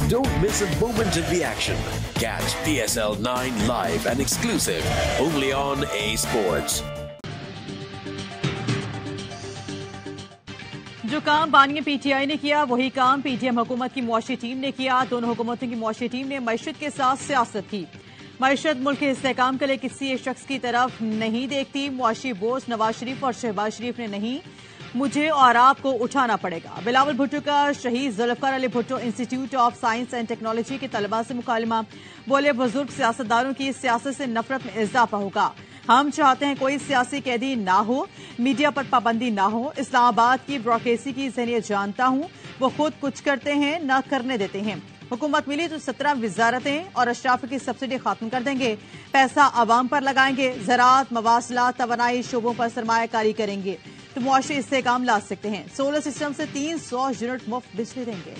Don't miss a moment of the action. Catch PSL 9 live and exclusive only on A Sports. जो काम बानिया PTI ने किया वही काम पीडीएम हुकूमत की मुआशी टीम ने किया। दोनों हुकूमतों की मुआशी टीम ने मईशत के साथ सियासत की। मईशत मुल्क के इस्तेहकाम के लिए किसी एक शख्स की तरफ नहीं देखती। मुआशी बोझ नवाज शरीफ और शहबाज शरीफ ने नहीं, मुझे और आपको उठाना पड़ेगा। बिलावल भुट्टो का शहीद Zulfikar Ali Bhutto institute of science and technology के तलबा से मुकालमा। बोले, बुजुर्ग सियासतदारों की सियासत से नफरत में इजाफा होगा। हम चाहते हैं कोई सियासी कैदी ना हो, मीडिया पर पाबंदी ना हो। इस्लामाबाद की ब्यूरोक्रेसी की ज़हनियत जानता हूं, वो खुद कुछ करते हैं न करने देते हैं। हुकूमत मिली तो 17 वजारतें और अशराफ की सब्सिडी खत्म कर देंगे। पैसा आवाम पर लगाएंगे। ज़राअत, मवासलात, तवानाई शोबों पर सरमायाकारी करेंगे तो मुआशी इस्तेहकाम ला सकते हैं। सोलर सिस्टम से 300 यूनिट मुफ्त बिजली देंगे।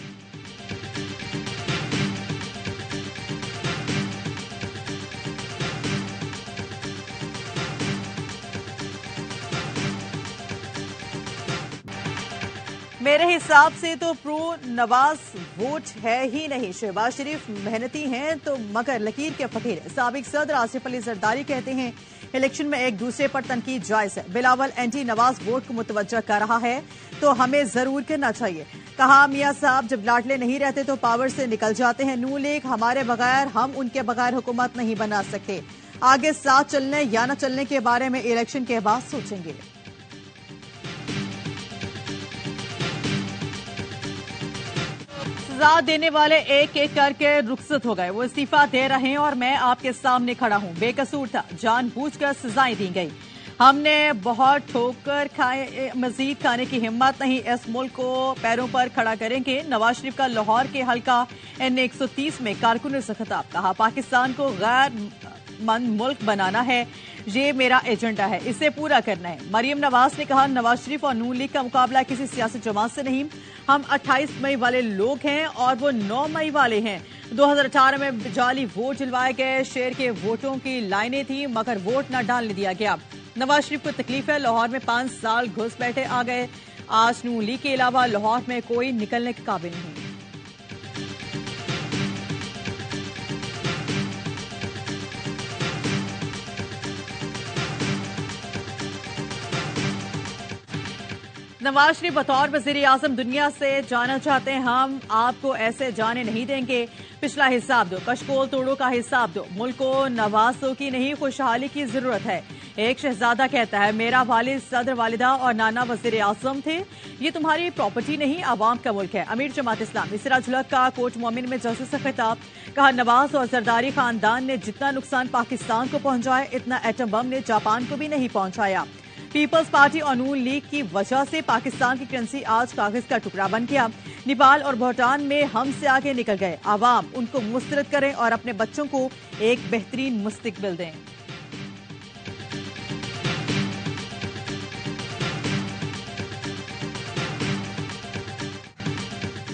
मेरे हिसाब से तो प्रो नवाज वोट है ही नहीं। शहबाज शरीफ मेहनती हैं तो मगर लकीर के फकीर। साबिक सदर आसिफ अली जरदारी कहते हैं इलेक्शन में एक दूसरे पर तनकीद जायज है। बिलावल एंटी नवाज वोट को मुतवज्जा कर रहा है तो हमें जरूर करना चाहिए। कहा, मियां साहब जब लाडले नहीं रहते तो पावर से निकल जाते हैं। नून लीग हमारे बगैर, हम उनके बगैर हुकूमत नहीं बना सकते। आगे साथ चलने या न चलने के बारे में इलेक्शन के बाद सोचेंगे। सजा देने वाले एक एक करके रुखसत हो गए। वो इस्तीफा दे रहे हैं और मैं आपके सामने खड़ा हूं। बेकसूर था, जानबूझकर सजाएं दी गई। हमने बहुत ठोकर खाए, मजीद खाने की हिम्मत नहीं। इस मुल्क को पैरों पर खड़ा करेंगे। नवाज शरीफ का लाहौर के हल्का N 130 में कारकुनों से खिताब। कहा, पाकिस्तान को गैर मंद मुल्क बनाना है, ये मेरा एजेंडा है, इसे पूरा करना है। मरियम नवाज ने कहा, नवाज शरीफ और नून लीग का मुकाबला किसी सियासी जमात से नहीं। हम 28 मई वाले लोग हैं और वो 9 मई वाले हैं। 2018 में जाली वोट दिलवाए गए। शेर के वोटों की लाइनें थी मगर वोट न डालने दिया गया। नवाज शरीफ को तकलीफ है। लाहौर में 5 साल घुस बैठे आ गए। आज नून लीग के अलावा लाहौर में कोई निकलने के काबिल नहीं। नवाज शरीफ बतौर वज़ीर आज़म दुनिया से जाना चाहते हैं। हम आपको ऐसे जाने नहीं देंगे। पिछला हिसाब दो, कशकोल तोड़ो का हिसाब दो। मुल्क को नवाजों की नहीं खुशहाली की जरूरत है। एक शहजादा कहता है, मेरा वालिद, सदर, वालिदा और नाना वज़ीर आज़म थे। ये तुम्हारी प्रॉपर्टी नहीं, आवाम का मुल्क है। अमीर जमात इस्लामी सिराजुल हक का कोट मोमिन में जलसे से खिताब। कहा, नवाज और जरदारी खानदान ने जितना नुकसान पाकिस्तान को पहुंचाया इतना एटम बम ने जापान को भी नहीं पहुंचाया। पीपल्स पार्टी और नून लीग की वजह से पाकिस्तान की करेंसी आज कागज का टुकड़ा बन गया। नेपाल और भूटान में हमसे आगे निकल गए। आवाम उनको मुस्तरद करें और अपने बच्चों को एक बेहतरीन मुस्तकबिल दें।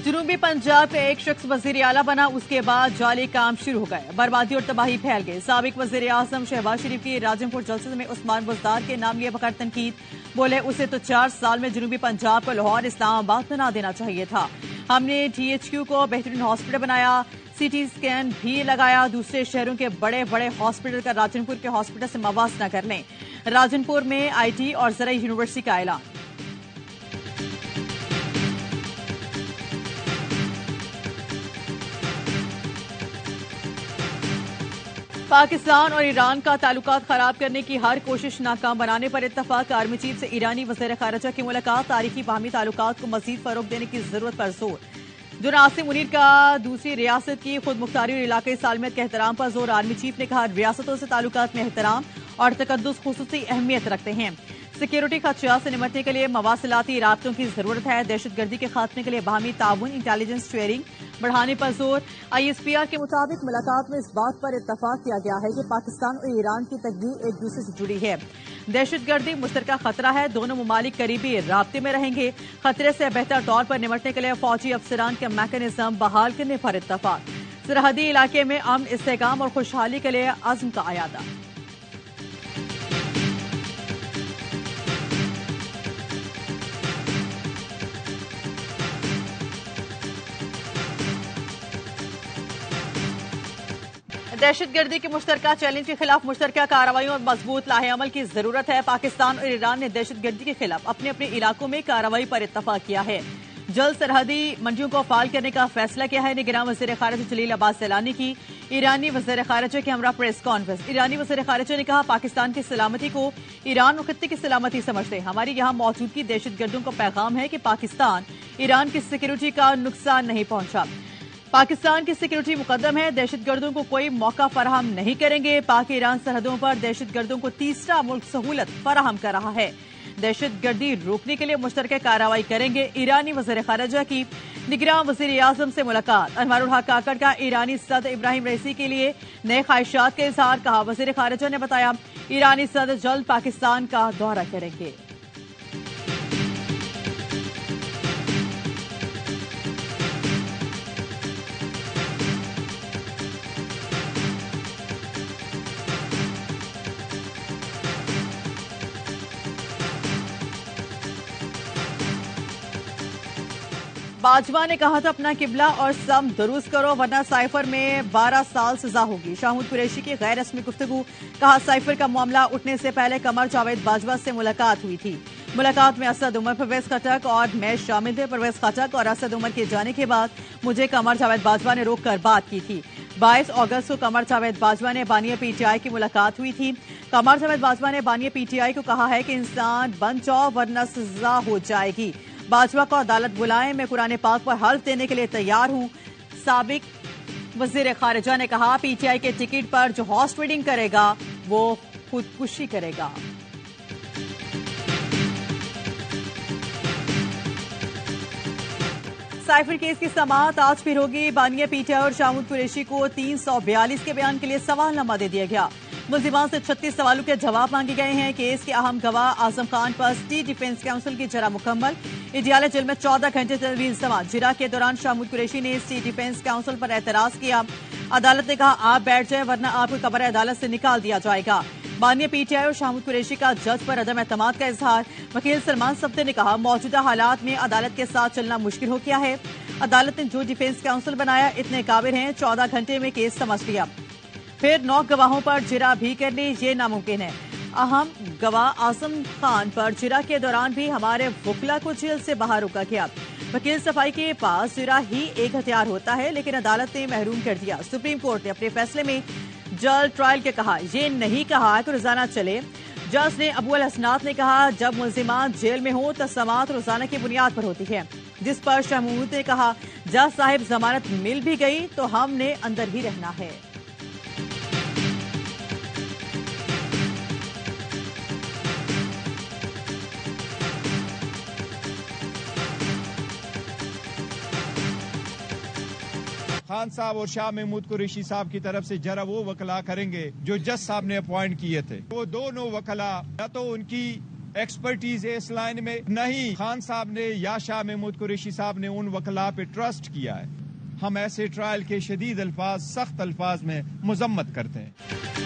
जनूबी पंजाब का एक शख्स वजीर आला बना, उसके बाद जाली काम शुरू हो गए। बर्बादी और तबाही फैल गई। साबिक वजीर आजम शहबाज शरीफ की राजमपुर जलसे में उस्मान बुज़दार के नाम लिए बगैर तनकीद। बोले, उसे तो 4 साल में जनूबी पंजाब को लाहौर इस्लामाबाद बना देना चाहिए था। हमने THQ को बेहतरीन हॉस्पिटल बनाया, CT स्कैन भी लगाया। दूसरे शहरों के बड़े बड़े हॉस्पिटल का राजनपुर के हॉस्पिटल से मवासना कर लें। राजनपुर में IT और ज़राई यूनिवर्सिटी का ऐलान। पाकिस्तान और ईरान का ताल्लुकात खराब करने की हर कोशिश नाकाम बनाने पर इत्तफाक। आर्मी चीफ से ईरानी वज़ीर ख़ारिजा की मुलाकात। तारीखी बाहमी ताल्लुकात को मजीद फरोग देने की जरूरत पर जोर। जो नासिम मुनीर का दूसरी रियासत की खुद मुख्तारी और इलाकाई सालमियत के एहतराम पर जोर। आर्मी चीफ ने कहा, रियासतों से ताल्लुकात में एहतराम और तकद्दुस खुसूसी अहमियत रखते हैं। सिक्योरिटी खदशात से निपटने के लिए मवासिलाती राब्तों की जरूरत है। दहशतगर्दी के खात्मे के लिए बाहमी ताउन, इंटेलिजेंस शेयरिंग बढ़ाने पर जोर। ISPR के मुताबिक मुलाकात में इस बात पर इत्तफाक किया गया है कि पाकिस्तान और ईरान की तकदीर एक दूसरे से जुड़ी है। दहशतगर्दी मुश्तरका खतरा है। दोनों मुमालिक करीबी राब्ते में रहेंगे। खतरे से बेहतर तौर पर निपटने के लिए फौजी अफसरान के मैकेनिज्म बहाल करने पर इत्तफाक। सरहदी इलाके में अमन, इस्तेहकाम और खुशहाली के लिए अज़्म का अयादा। दहशतगर्दी के मुश्तरका चैलेंज के खिलाफ मुश्तरका कार्रवाइयों और मजबूत लाहेअमल की जरूरत है। पाकिस्तान और ईरान ने दहशतगर्दी के खिलाफ अपने अपने इलाकों में कार्रवाई पर इत्तफाक किया है। जल्द सरहदी मंडियों को फाल करने का फैसला किया है। निगरान वज़ीर ख़ारिजा जलील अब्बास सैलानी की ईरानी वज़ीर ख़ारिजा के हमरा प्रेस कॉन्फ्रेंस। ईरानी वज़ीर ख़ारिजा ने कहा, पाकिस्तान की सलामती को ईरान और खत्ते की सलामती समझते हैं। हमारी यहाँ मौजूदगी दहशतगर्दों का पैगाम है कि पाकिस्तान ईरान की सिक्योरिटी का नुकसान नहीं पहुंचा। पाकिस्तान की सिक्योरिटी मुकद्दम है, दहशतगर्दों को कोई मौका फराहम नहीं करेंगे। पाक ईरान सरहदों पर दहशतगर्दों को तीसरा मुल्क सहूलत फराहम कर रहा है। दहशतगर्दी रोकने के लिए मुश्तरका कार्रवाई करेंगे। ईरानी वज़ीर ख़ारिजा की निगरान वज़ीर आज़म से मुलाकात। अनवारुल हक काकड़ का ईरानी सदर इब्राहिम रईसी के लिए नए ख्वाहिशात का इजहार। कहा, वज़ीर ख़ारिजा ने बताया ईरानी सदर जल्द पाकिस्तान का दौरा करेंगे। बाजवा ने कहा था, अपना किबला और सम दुरुस्त करो वरना साइफर में 12 साल सजा होगी। शाहमूद कुरैशी की गैर रस्मी गुफ्तगू। कहा, साइफर का मामला उठने से पहले कमर जावेद बाजवा से मुलाकात हुई थी। मुलाकात में असद उमर, परवेज खटक और मैं शामिल थे। परवेज खटक और असद उमर के जाने के बाद मुझे कमर जावेद बाजवा ने रोककर बात की थी। 22 अगस्त को कमर जावेद बाजवा ने बानिया पीटीआई की मुलाकात हुई थी। कमर जावेद बाजवा ने बानिया पीटीआई को कहा है कि इंसान बन जाओ वरना सजा हो जाएगी। बाजवा को अदालत बुलाएं, मैं कुरान पाक पर हल्फ देने के लिए तैयार हूं। साबिक वज़ीर ख़ारिजा ने कहा, पीटीआई के टिकट पर जो हॉर्स ट्रेडिंग करेगा वो खुदकुशी करेगा। साइफर केस की समाअत आज फिर होगी। बानिया पीटीआई और शाहमूद कुरैशी को 342 के बयान के लिए सवालनामा दे दिया गया। मुल्जिमान से 36 सवालों के जवाब मांगे गए हैं। केस के अहम गवाह आजम खान पर स्टेट डिफेंस काउंसिल की जरा मुकम्मल। इडियाला जेल में 14 घंटे तवील समाअत। जिरा के दौरान शाहमूद कुरैशी ने स्टेट डिफेंस काउंसिल पर एतराज किया। अदालत ने कहा, आप बैठ जाए वरना आपको कब्र अदालत से निकाल दिया जाएगा। बानिया पीटीआई और शाहमूद कुरैशी का जज पर अदम एतमाद का इजहार। वकील सलमान सब्ते ने कहा, मौजूदा हालात में अदालत के साथ चलना मुश्किल हो गया है। अदालत ने जो डिफेंस काउंसिल बनाया इतने काबिल हैं, 14 घंटे में केस समझ लिया, फिर 9 गवाहों पर जिरा भी कर ली, ये नामुमकिन है। अहम गवाह आजम खान पर जिरा के दौरान भी हमारे वकला को जेल से बाहर रोका गया। वकील सफाई के पास जिरा ही एक हथियार होता है, लेकिन अदालत ने महरूम कर दिया। सुप्रीम कोर्ट ने अपने फैसले में जल्द ट्रायल के कहा, ये नहीं कहा कि रोजाना चले। जज ने अबुल हसनात ने कहा, जब मुल्जिमान जेल में हो तो समाअत रोजाना की बुनियाद पर होती है। जिस पर शाहमूद ने कहा, जज साहिब जमानत मिल भी गई तो हमने अंदर ही रहना है। खान साहब और शाह महमूद कुरैशी साहब की तरफ से जरा वो वकला करेंगे जो जज साहब ने अपॉइंट किए थे। वो दोनों वकला या तो उनकी एक्सपर्टीज है इस लाइन में, नहीं खान साहब ने या शाह महमूद कुरैशी साहब ने उन वकला पे ट्रस्ट किया है। हम ऐसे ट्रायल के शदीद अल्फाज, सख्त अल्फाज में मजम्मत करते हैं।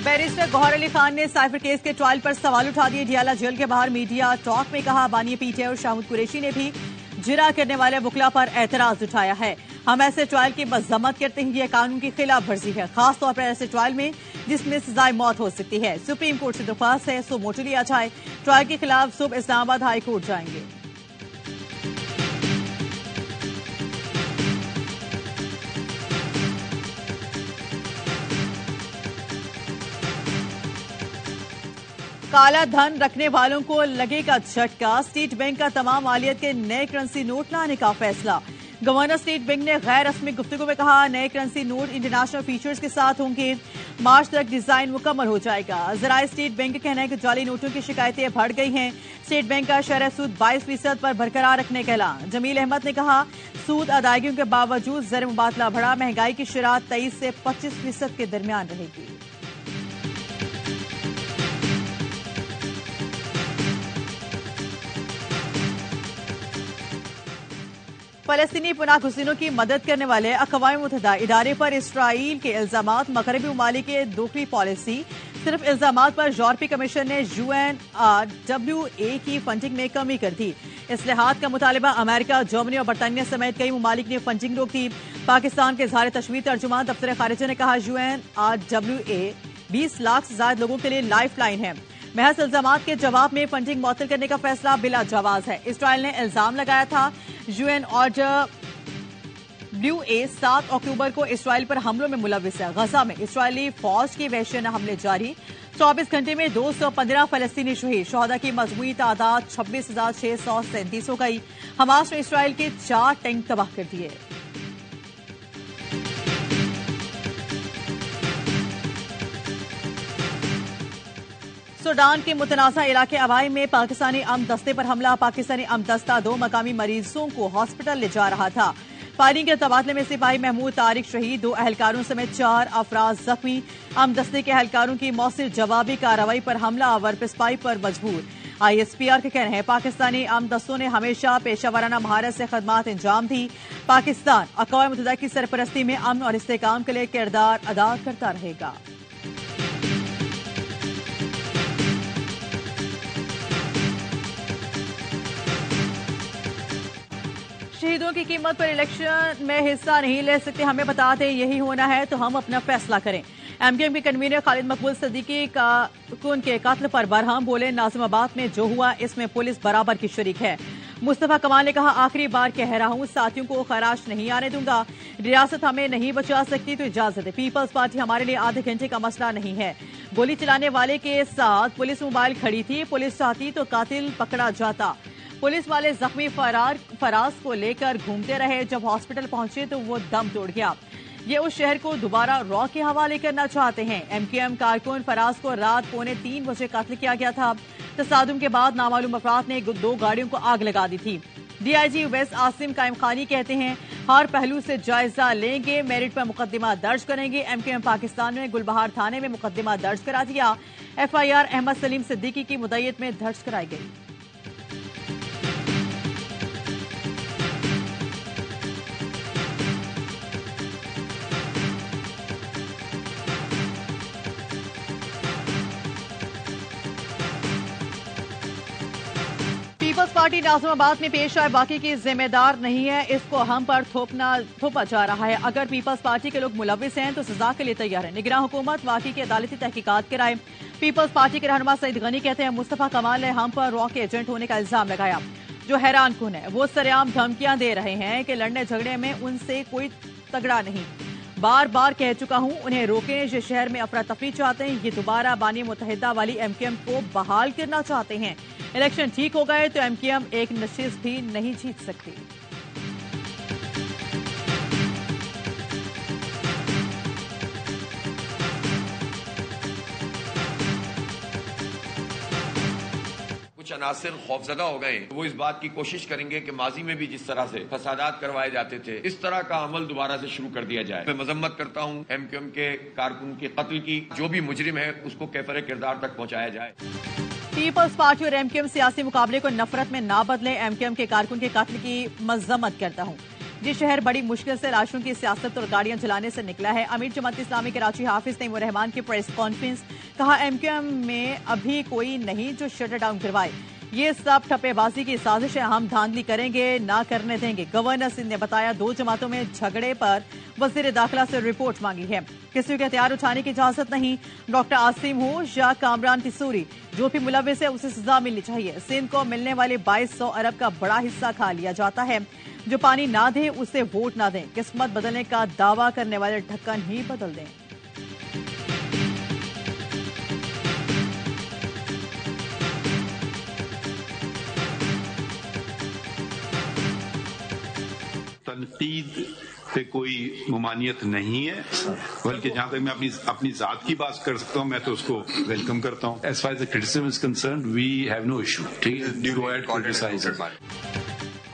बैरिस्टर गौहर अली खान ने साइफर केस के ट्रायल पर सवाल उठा दिए। डियाला जेल के बाहर मीडिया टॉक में कहा, बानिया पीटीआई और शाहमूद कुरैशी ने भी जिरा करने वाले वकला पर एतराज उठाया है। हम ऐसे ट्रायल की मजम्मत करते हैं, यह कानून की खिलाफ वर्जी है, खासतौर पर ऐसे ट्रायल में जिसमें सजाए मौत हो सकती है। सुप्रीम कोर्ट से दरख्वास्त है सो मोटो लिया जाए। ट्रायल के खिलाफ सुबह इस्लामाबाद हाई कोर्ट जाएंगे। काला धन रखने वालों को लगेगा झटका। स्टेट बैंक का तमाम मालियत के नए करेंसी नोट लाने का फैसला। गवर्नर स्टेट बैंक ने गैर रस्मी गुफ्तगू में कहा, नए करेंसी नोट इंटरनेशनल फीचर्स के साथ होंगे। मार्च तक डिजाइन मुकम्मल हो जाएगा। जराए स्टेट बैंक का कहना है कि जाली नोटों की शिकायतें बढ़ गई हैं। स्टेट बैंक का शरह सूद 22% पर बरकरार रखने का ऐलान। जमील अहमद ने कहा, सूद अदायगियों के बावजूद ज़र मुबादला बढ़ा। महंगाई की शरह 23 से 25% के दरमियान रहेगी। फलस्तीनी पनाह गुज़ीरों की मदद करने वाले अक़वाम मुत्तहिदा इदारे पर इसराइल के इल्जामात। मगरबी ममालिक के दाखिली पॉलिसी। सिर्फ इल्जामात पर यूरोपीय कमीशन ने UNRWA की फंडिंग में कमी कर दी। इस्लाहात का मुतालिबा अमेरिका, जर्मनी और बरतानिया समेत कई ममालिक ने फंडिंग रोक दी। पाकिस्तान के इज़हार तशवीर तर्जुमान दफ्तर खारिजा ने कहा, UNRWA 20 लाख से ज्यादा लोगों के लिए लाइफ लाइन है। महज इल्जामात के जवाब में फंडिंग मुअत्तल करने का फैसला बिला जवाज है। इसराइल ने इल्जाम लगाया था UNRWA 7 अक्टूबर को इसराइल पर हमलों में मुलविस है। गजा में इसराइली फौज के वहशियाना हमले जारी, 24 घंटे में 215 फलस्तीनी शहीद। शोहदा की मजमूई तादाद 26,637 हो गई। हमास ने इसराइल के 4 टैंक तबाह कर दिए। सूडान के मुतनाज़ा इलाके अवाई में पाकिस्तानी अमन दस्ते पर हमला। पाकिस्तानी अमन दस्ता 2 मकामी मरीजों को हॉस्पिटल ले जा रहा था। फायरिंग के तबादले में सिपाही महमूद तारिक शहीद, 2 अहलकारों समेत 4 अफराद जख्मी। अमन दस्ते के अहलकारों की मौसर जवाबी कार्रवाई पर हमलावर पिस्पाई पर मजबूर। ISPR के कहना है, पाकिस्तानी अमन दस्तों ने हमेशा पेशावराना महारत से खदमात अंजाम दी। पाकिस्तान अक़वाम मुत्तहिदा की सरपरस्ती में अमन और इस्तेहकाम के लिए किरदार अदा करता रहेगा। शहीदों की कीमत पर इलेक्शन में हिस्सा नहीं ले सकते, हमें बताते यही होना है तो हम अपना फैसला करें। MKM के कन्वीनर खालिद मकबूल सिद्दीकी कारकुन के कत्ल पर बरहम बोले, नाज़िमाबाद में जो हुआ इसमें पुलिस बराबर की शरीक है। मुस्तफा कमाल ने कहा, आखिरी बार कह रहा हूं, साथियों को खराश नहीं आने दूंगा। रियासत हमें नहीं बचा सकती तो इजाजत है। पीपल्स पार्टी हमारे लिए आधे घंटे का मसला नहीं है। गोली चलाने वाले के साथ पुलिस मोबाइल खड़ी थी, पुलिस चाहती तो कातिल पकड़ा जाता। पुलिस वाले जख्मी फराज को लेकर घूमते रहे, जब हॉस्पिटल पहुंचे तो वो दम तोड़ गया। ये उस शहर को दोबारा रॉ के हवाले करना चाहते हैं। MKM कारकुन फराज को रात 2:45 बजे कत्ल किया गया था। तसादुम के बाद नामालूम अफराद ने 2 गाड़ियों को आग लगा दी थी। DIG वेस्ट आसिम कायम खानी कहते हैं, हर पहलू से जायजा लेंगे, मेरिट पर मुकदमा दर्ज करेंगे। MKM पाकिस्तान ने गुलबहार थाने में मुकदमा दर्ज करा दिया। FIR अहमद सलीम सिद्दीकी की मुद्दत में दर्ज कराई गई। पीपल्स पार्टी नाज़िमाबाद में पेश आए वाकये की जिम्मेदार नहीं है, इसको हम पर थोपा जा रहा है। अगर पीपल्स पार्टी के लोग मुलविस हैं तो सजा के लिए तैयार है। निगरान हुकूमत वाकये की अदालती तहकीकात कराए। पीपल्स पार्टी के रहनुमा सईद गनी कहते हैं, मुस्तफा कमाल ने हम पर रॉ के एजेंट होने का इल्जाम लगाया, जो हैरान कुन है। वो सरेआम धमकियां दे रहे हैं कि लड़ने झगड़े में उनसे कोई तगड़ा नहीं। बार बार कह चुका हूं, उन्हें रोकें। ये शहर में अफरा तफरी चाहते हैं, ये दोबारा बानी मुत्तहिदा वाली MKM को बहाल करना चाहते हैं। इलेक्शन ठीक हो गए तो MKM एक नशिस्त भी नहीं जीत सकती। कुछ अनासिर खौफजदा हो गए, वो इस बात की कोशिश करेंगे कि माजी में भी जिस तरह से फसादात करवाए जाते थे, इस तरह का अमल दोबारा से शुरू कर दिया जाए। मैं मजम्मत करता हूँ MKM के कारकुन के कत्ल की। जो भी मुजरिम है उसको कैफरे किरदार तक पहुँचाया जाए। पीपल्स पार्टी और MKM सियासी मुकाबले को नफरत में ना बदले। MKM के कारकुन के कत्ल की मजम्मत करता हूँ। ये शहर बड़ी मुश्किल से लाशों की सियासत और गाड़ियां जलाने से निकला है। अमीर जमात इस्लामी कराची हाफिज तैमूर रहमान की प्रेस कॉन्फ्रेंस, कहा MKM में अभी कोई नहीं जो शटर डाउन करवाए। ये सब ठप्पेबाजी की साजिश है, हम धांधली करेंगे ना करने देंगे। गवर्नर सिंध ने बताया, 2 जमातों में झगड़े पर वजीर दाखिला से रिपोर्ट मांगी है, किसी के हथियार उठाने की इजाजत नहीं। डॉक्टर आसिम हो या कामरान तिसूरी, जो भी मुलविस है उसे सजा मिलनी चाहिए। सिंध को मिलने वाले 2200 अरब का बड़ा हिस्सा खा लिया जाता है। जो पानी ना दे उसे वोट ना दें। किस्मत बदलने का दावा करने वाले ढक्कन ही बदल दें। तनकीद पे कोई ममानियत नहीं है, बल्कि जहां तक मैं अपनी जात की बात कर सकता हूं, मैं तो उसको वेलकम करता हूं। As far as the criticism is concerned, we have no issue. Go ahead, criticize it.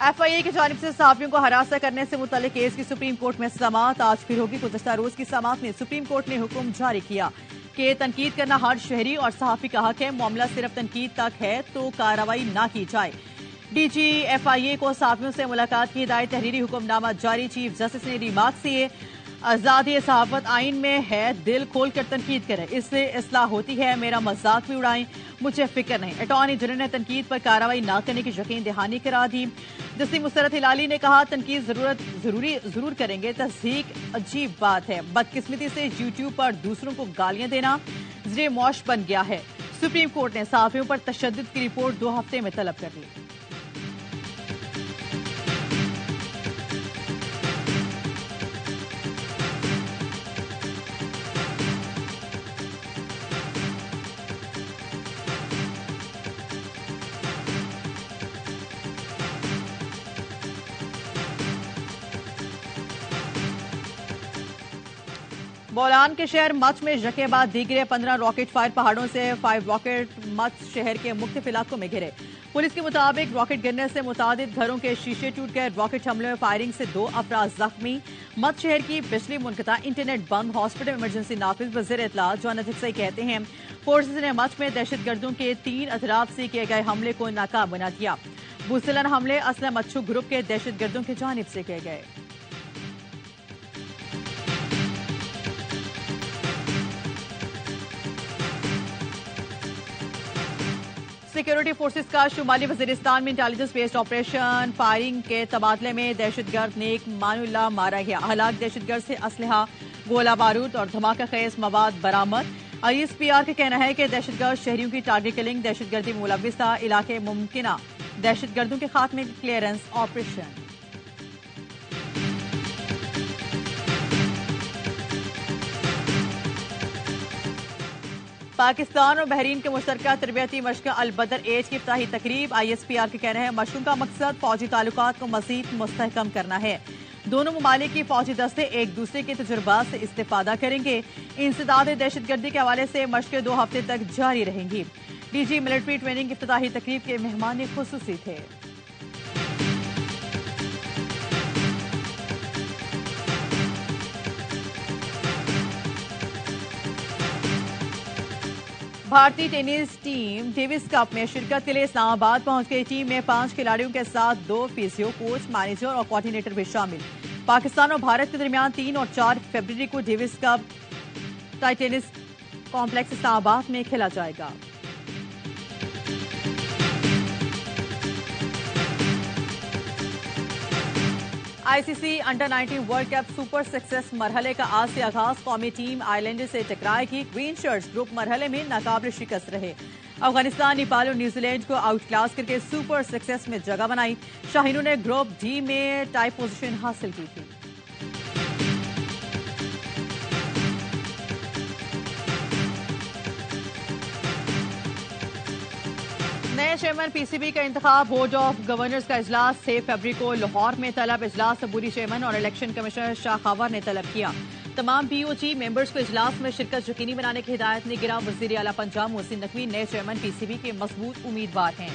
FIA की जानिब से सहाफियों को हरासा करने से मुतल्लिक केस की सुप्रीम कोर्ट में समाअत आज फिर होगी। गुज़श्ता रोज की समाअत में सुप्रीम कोर्ट ने हुक्म जारी किया कि तनकीद करना हर शहरी और सहाफी का हक है। मामला सिर्फ तनकीद तक है तो कार्रवाई ना की जाए। DG FIA को सहाफियों से मुलाकात की हिदायत, तहरीरी हुक्मनामा जारी। चीफ जस्टिस ने रिमार्क्स दिए, आजादी सहाफत आइन में है, दिल खोलकर तनकीद करें, इससे इस्लाह होती है। मेरा मजाक भी उड़ाएं, मुझे फिक्र नहीं। अटॉर्नी जनरल ने तनकीद पर कार्रवाई न करने की यकीन दहानी करा दी। जस्टिस मुसर्रत हिलाली ने कहा, तनकीद जरूर करेंगे, तस्दीक अजीब बात है। बदकिस्मती से यूट्यूब पर दूसरों को गालियां देना ज़रिए मौश बन गया है। सुप्रीम कोर्ट ने सहाफियों पर तशद्दुद की रिपोर्ट 2 हफ्ते में तलब कर ली। बोलान के शहर मच में जके बाद दीगरे 15 रॉकेट फायर पहाड़ों से 5 रॉकेट मच शहर के मुख्तलिफ इलाकों में गिरे। पुलिस के मुताबिक रॉकेट गिरने से मुतादिद घरों के शीशे टूट गए। रॉकेट हमले में फायरिंग से 2 अफराद जख्मी। मच शहर की बिजली मुनक़ता, इंटरनेट बंद, हॉस्पिटल इमरजेंसी नाफिज। वज़ीर इत्तला जॉन अतिक्सई कहते हैं, फोर्सेज ने मच में दहशतगर्दों के 3 अतराफ से किए गए हमले को नाकाम बना दिया। बुसलन हमले असलम अच्छू ग्रुप के दहशतगर्दों की जानिब से किए गए। सिक्योरिटी फोर्सेस का शुमाली वजीरिस्तान में इंटेलिजेंस बेस्ड ऑपरेशन फायरिंग के तबादले में दहशतगर्द नेक मानुल्लाह मारा गया। हलाक दहशतगर्द से असलहा, गोला बारूद और धमाका खेज मवाद बरामद। ISPR का कहना है कि दहशतगर्द शहरियों की टारगेट किलिंग, दहशतगर्दी मुलविस था। इलाके मुमकिना दहशतगर्दों के खात्मे क्लियरेंस ऑपरेशन। पाकिस्तान और बहरीन के मुश्तरका तरबियती मशक़ अल-बदर एज की इफ्ताही तकरीब। ISPR के कहना है, मशक़ों का मकसद फौजी ताल्लुकात को मज़ीद मुस्तहकम करना है। दोनों ममालिक की फौजी दस्ते एक दूसरे के तजुर्बात से इस्तेफादा करेंगे। इंसदाद दहशतगर्दी के हवाले से मशक़ें 2 हफ्ते तक जारी रहेंगी। DG मिलिट्री ट्रेनिंग की इफ्तिताही तकरीब के मेहमान खुसूसी थे। भारतीय टेनिस टीम डेविस कप में शिरकत के लिए इस्लामाबाद पहुंच गई। टीम में 5 खिलाड़ियों के साथ 2 फिजियो, कोच, मैनेजर और कोऑर्डिनेटर भी शामिल। पाकिस्तान और भारत के दरमियान 3 और 4 फरवरी को Davis cup tennis complex Islamabad में खेला जाएगा। ICC under 19 world cup super success मरहले का आज से आगाज। कौमी टीम आयरलैंड से टकराएगी। ग्रीन शर्ट्स ग्रुप मरहले में नाकाबिल शिकस्त रहे। अफगानिस्तान, नेपाल और न्यूजीलैंड को आउट क्लास करके सुपर सक्सेस में जगह बनाई। शाहीनों ने ग्रुप डी में टाई पोजीशन हासिल की थी। नए चेयरमैन PCB का इंतखाब। बोर्ड ऑफ गवर्नर्स का इजलास 6 फरवरी को लाहौर में तलब। इजलास अबूरी चेयरमैन और इलेक्शन कमिश्नर शाह खवर ने तलब किया। तमाम POG मेंबर्स को इजलास में शिरकत यकीनी बनाने की हिदायत निगरां वजीर आला पंजाब मोहसिन नकवी नए चेयरमैन PCB के मजबूत उम्मीदवार हैं।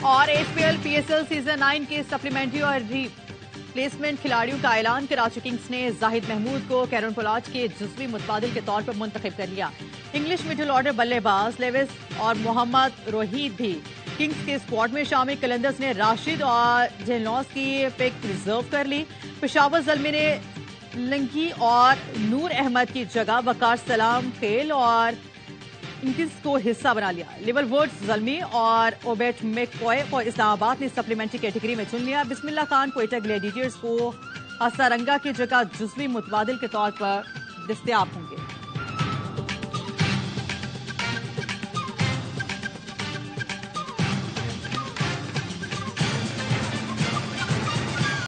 और HPL PSL सीजन 9 के सप्लीमेंट्री और प्लेसमेंट खिलाड़ियों का ऐलान। कराची किंग्स ने जाहिद महमूद को कैरन पोलार्ड के जुज़वी मुतबादिल के तौर पर मुंतखब कर लिया। इंग्लिश मिडिल ऑर्डर बल्लेबाज लेविस और मोहम्मद रोहित भी किंग्स के स्क्वाड में शामिल। कलंदर्स ने राशिद और जेनलॉस की पिक रिजर्व कर ली। पेशावर ज़ल्मी ने लंकी और नूर अहमद की जगह वकार सलाम खेल और इनकिस को हिस्सा बना लिया। लिवरवुड्स, ज़ल्मी और ओबेट मैककॉय को इस्लामाबाद ने सप्लीमेंट्री कैटेगरी में चुन लिया। बिस्मिल्लाह खान क्वेटा ग्लैडिएटर्स को हसारंगा की जगह जुज़वी मुतबादिल के तौर पर दस्तयाब होंगे।